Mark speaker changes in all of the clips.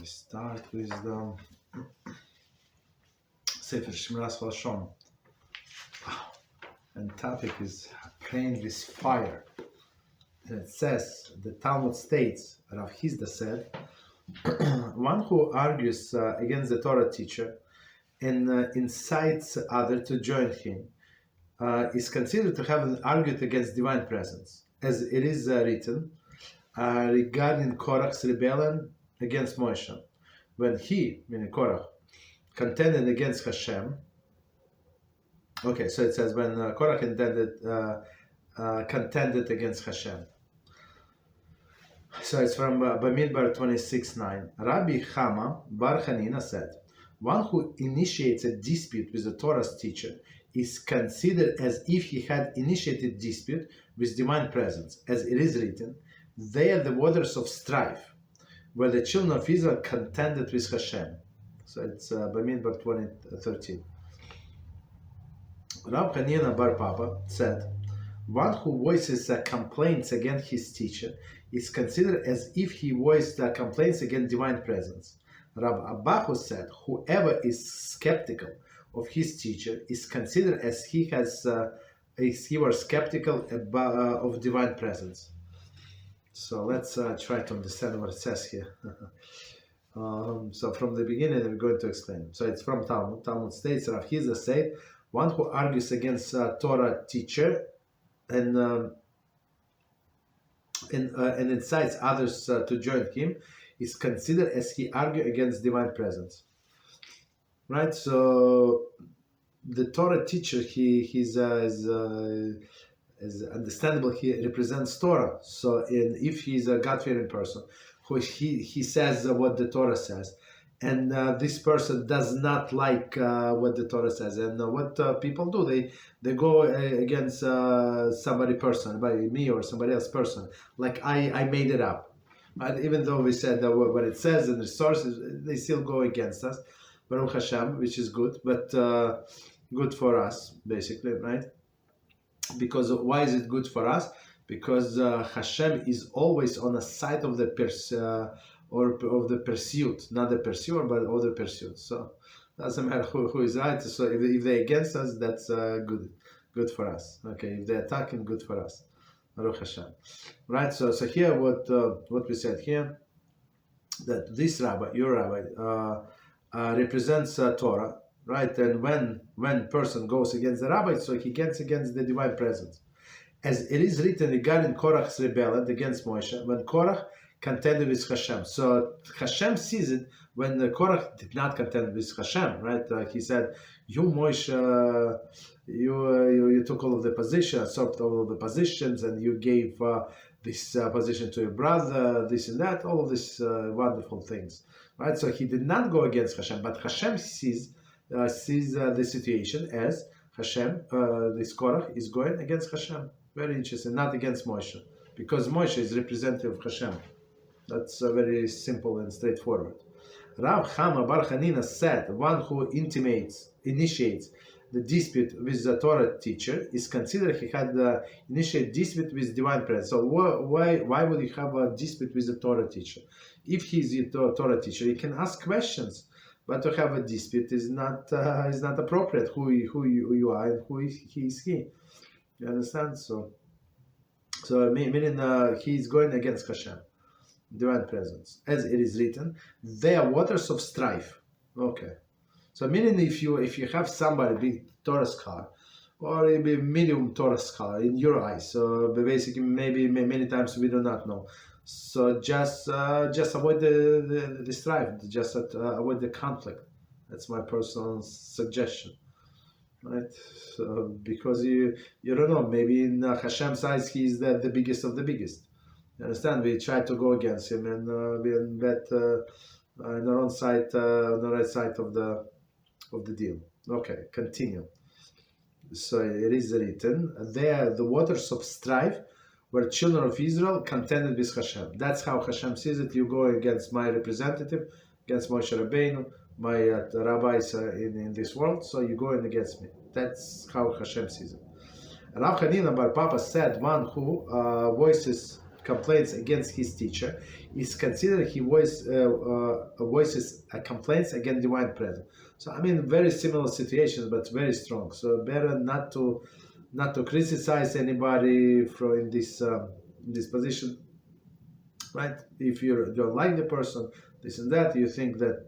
Speaker 1: start with the Sefer Shmiras Haloshon. And topic is praying with fire. And it says, the Talmud states, Rav Hizda said, one who argues against the Torah teacher and incites others to join him is considered to have argued against divine presence, as it is written regarding Korach's rebellion against Moshe, when he, meaning Korach, contended against Hashem. Okay, so it says when Korach contended against Hashem. So it's from Bamidbar 26:9. Rabbi Chama Bar Hanina said, one who initiates a dispute with the Torah's teacher is considered as if he had initiated dispute with divine presence, as it is written, they are the waters of strife, where the children of Israel contended with Hashem. So it's Bamidbar 20:13. Rav Hanina Bar Papa said, one who voices complaints against his teacher is considered as if he voiced complaints against divine presence. Rav Abahu said, whoever is skeptical of his teacher is considered as he were skeptical of divine presence. So let's try to understand what it says here. So from the beginning, we're going to explain. So it's from Talmud. Talmud states, Rav Hizda said, one who argues against Torah teacher and incites others to join him is considered as he argued against divine presence. Right? So the Torah teacher, is understandable, he represents Torah. So if he's a God-fearing person, he says what the Torah says, and this person does not like what the Torah says, and what people do, they go against somebody person, by me or somebody else person, like I made it up. But even though we said that what it says in the sources, they still go against us. Baruch Hashem, which is good, but good for us, basically, right? Because why is it good for us? Because Hashem is always on the side of the pursuit, not the pursuer, but of the pursuit. So doesn't matter who is right. So if they're against us, that's good for us. Okay, if they're attacking, good for us. Baruch Hashem. Right. So here what we said here, that this rabbi, your rabbi, represents Torah, right? And when person goes against the rabbi, so he gets against the divine presence, as it is written regarding Korach's rebellion against Moshe, when Korach contended with Hashem. So Hashem sees it when Korach did not contend with Hashem, right? He said, "You Moshe, you took all of the positions, absorbed all of the positions, and you gave this position to your brother, this and that, all of these wonderful things." Right? So he did not go against Hashem, but Hashem sees the situation as Hashem, this Korach, is going against Hashem. Very interesting, not against Moshe, because Moshe is representative of Hashem. That's very simple and straightforward. Rav Chama Bar Hanina said, one who initiates the dispute with the Torah teacher is considered he had initiated dispute with divine presence. So why would you have a dispute with the Torah teacher? If he's a Torah teacher, he can ask questions, but to have a dispute is not appropriate. Who you are and who is he? You understand? So meaning he's going against Hashem, divine presence, as it is written, they are waters of strife. Okay. So meaning if you have somebody big Torah scholar or a medium Torah scholar in your eyes, so basically maybe many times we do not know. So just avoid the strife, just avoid the conflict. That's my personal suggestion, right? So because you don't know, maybe in Hashem's eyes he is the biggest of the biggest. You understand? We try to go against him, and we bet on the wrong side, on the right side of the deal. Okay, continue. So it is written, they are the waters of strife, where children of Israel contended with Hashem. That's how Hashem sees it. You go against my representative, against Moshe Rabbeinu, my rabbis in this world, so you go in against me. That's how Hashem sees it. Rav Hanina Bar Papa said, one who voices complaints against his teacher is considered he voices complaints against divine presence. So I mean, very similar situations, but very strong. So better not to criticize anybody from in this position, right? If you don't like the person, this and that, you think that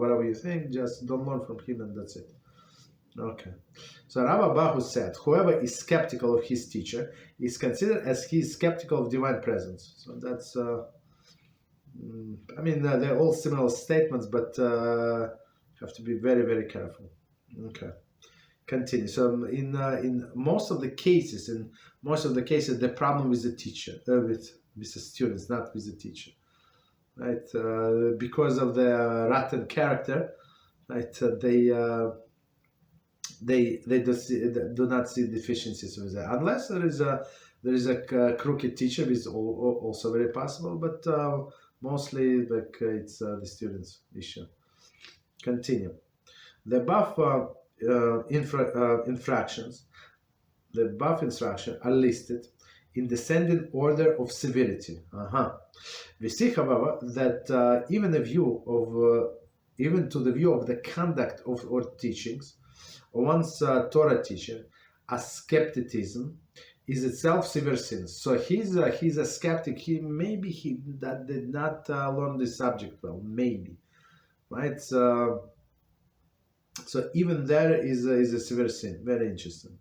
Speaker 1: whatever you think, just don't learn from him, and that's it. Okay. So Rav Abahu said, whoever is skeptical of his teacher is considered as he is skeptical of divine presence. So that's, I mean, they're all similar statements, but have to be very, very careful. Okay. Continue. So in most of the cases, the problem with the teacher, with the students, not with the teacher, right? Because of the rotten character, right? They do not see deficiencies with that, unless there is a crooked teacher, which is also very possible, but mostly it's the students' issue. Continue. The above infractions, the above instructions are listed in descending order of severity. We see, however, that even to the view of the conduct of our teachings, one's Torah teaching, as skepticism is itself severe sin. So he's a skeptic. He did not learn the subject well, maybe, right? So even there is a severe sin. Very interesting.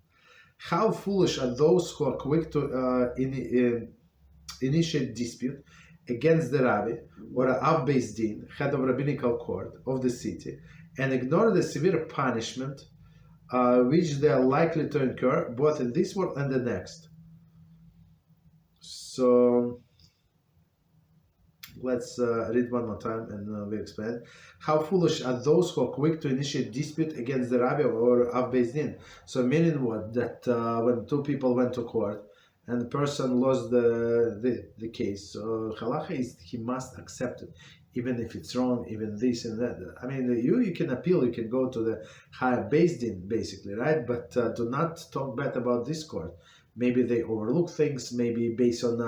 Speaker 1: How foolish are those who are quick to initiate dispute against the rabbi or a Av Beis Din, head of rabbinical court of the city, and ignore the severe punishment which they are likely to incur both in this world and the next. So let's read one more time and we explain. How foolish are those who are quick to initiate dispute against the rabbi or Av Beis Din. So meaning what? That when two people went to court and the person lost the case, so halacha is he must accept it, even if it's wrong, even this and that. I mean, you can appeal, you can go to the higher Beis Din, basically, right? But do not talk bad about this court. Maybe they overlook things, maybe based on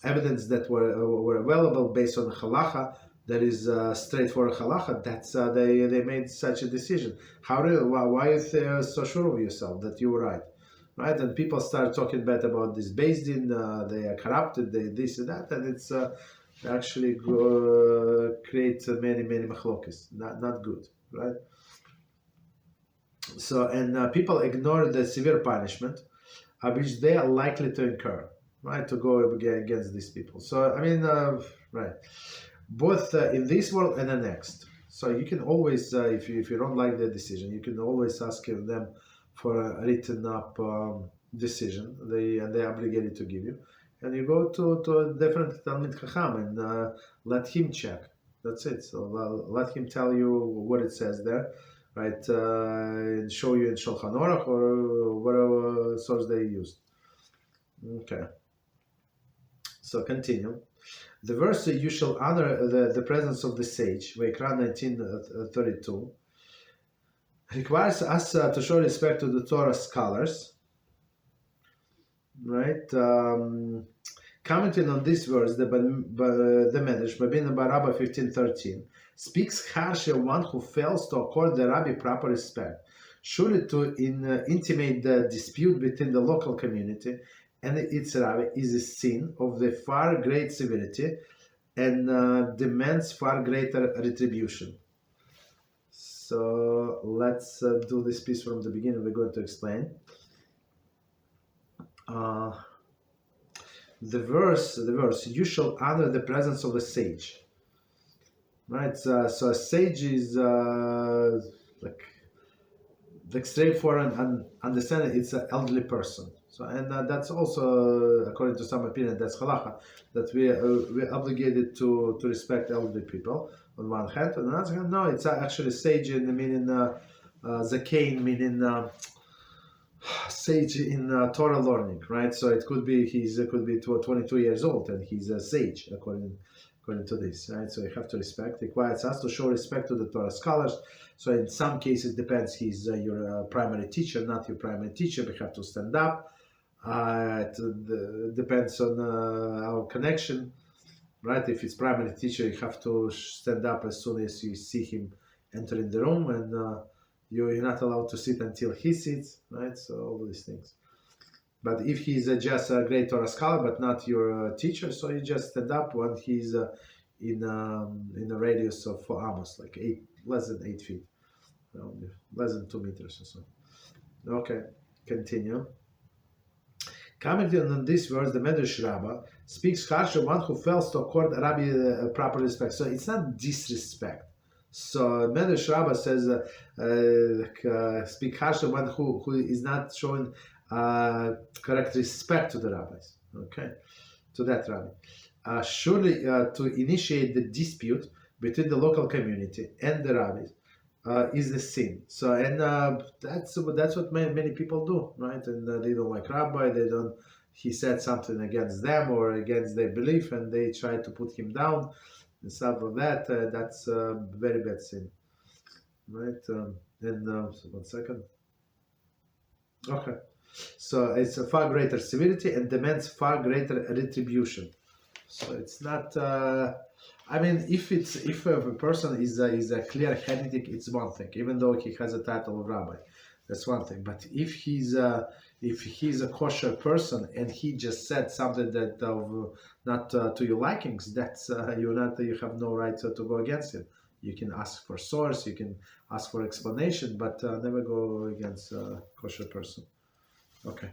Speaker 1: evidence that were available based on halacha, that is straightforward halacha. That's they made such a decision. Why are you so sure of yourself that you were right? Right, and people start talking bad about this Beis Din, they are corrupted, they this and that, and it's actually create many machlokes, not good, right? So, and people ignore the severe punishment which they are likely to incur, right, to go against these people. So, I mean, right, both in this world and the next. So you can always, if you don't like the decision, you can always ask them for a written up decision. They're obligated to give you. And you go to a different Talmid Chacham and let him check. That's it. So let him tell you what it says there, right? And show you in Lashon Hara or whatever source they used. Okay. So continue. The verse, you shall honor the presence of the sage, Vayikra 19:32, requires us to show respect to the Torah scholars, right? Commenting on this verse, the Medrash, Babin Barabba 15:13, speaks harshly of one who fails to accord the rabbi proper respect. Surely to intimate the dispute between the local community and its rabbi is a sin of the far great severity and demands far greater retribution. So let's do this piece from the beginning. We're going to explain. The verse, you shall honor the presence of a sage. Right, so a sage is like straightforward and understand it's an elderly person. So, and that's also, according to some opinion, that's halacha, that we're obligated to respect elderly people on one hand. On the other hand, no, it's actually sage in the meaning zakein, meaning sage in Torah learning, right? So it could be 22 years old and he's a sage according to this, right? So you have to respect. It requires us to show respect to the Torah scholars. So in some cases, depends. He's your primary teacher, not your primary teacher. We have to stand up. Depends on our connection, right? If it's primary teacher, you have to stand up as soon as you see him entering the room, and you're not allowed to sit until he sits, right? So all these things. But if he's just a great Torah scholar, but not your teacher, so you just stand up when he's in a radius of almost like less than 8 feet, less than 2 meters or so. Okay, continue. Commenting on this verse, the Medrash Rabbah speaks harsh on one who fails to accord Rabbi proper respect. So it's not disrespect. So Medrash Rabbah says, speak harsh on one who is not showing correct respect to the rabbis. Okay, to that rabbi. Surely to initiate the dispute between the local community and the rabbis is the sin. So, and that's what many people do, right? And they don't like rabbi. He said something against them or against their belief, and they try to put him down and stuff like that. That's a very bad sin, right? So 1 second. Okay, so it's a far greater severity and demands far greater retribution. So it's not. I mean, if a person is a clear heretic, it's one thing. Even though he has a title of rabbi, that's one thing. But if he's a kosher person and he just said something that not to your likings, that's you have no right to go against him. You can ask for source, you can ask for explanation, but never go against a kosher person. Okay.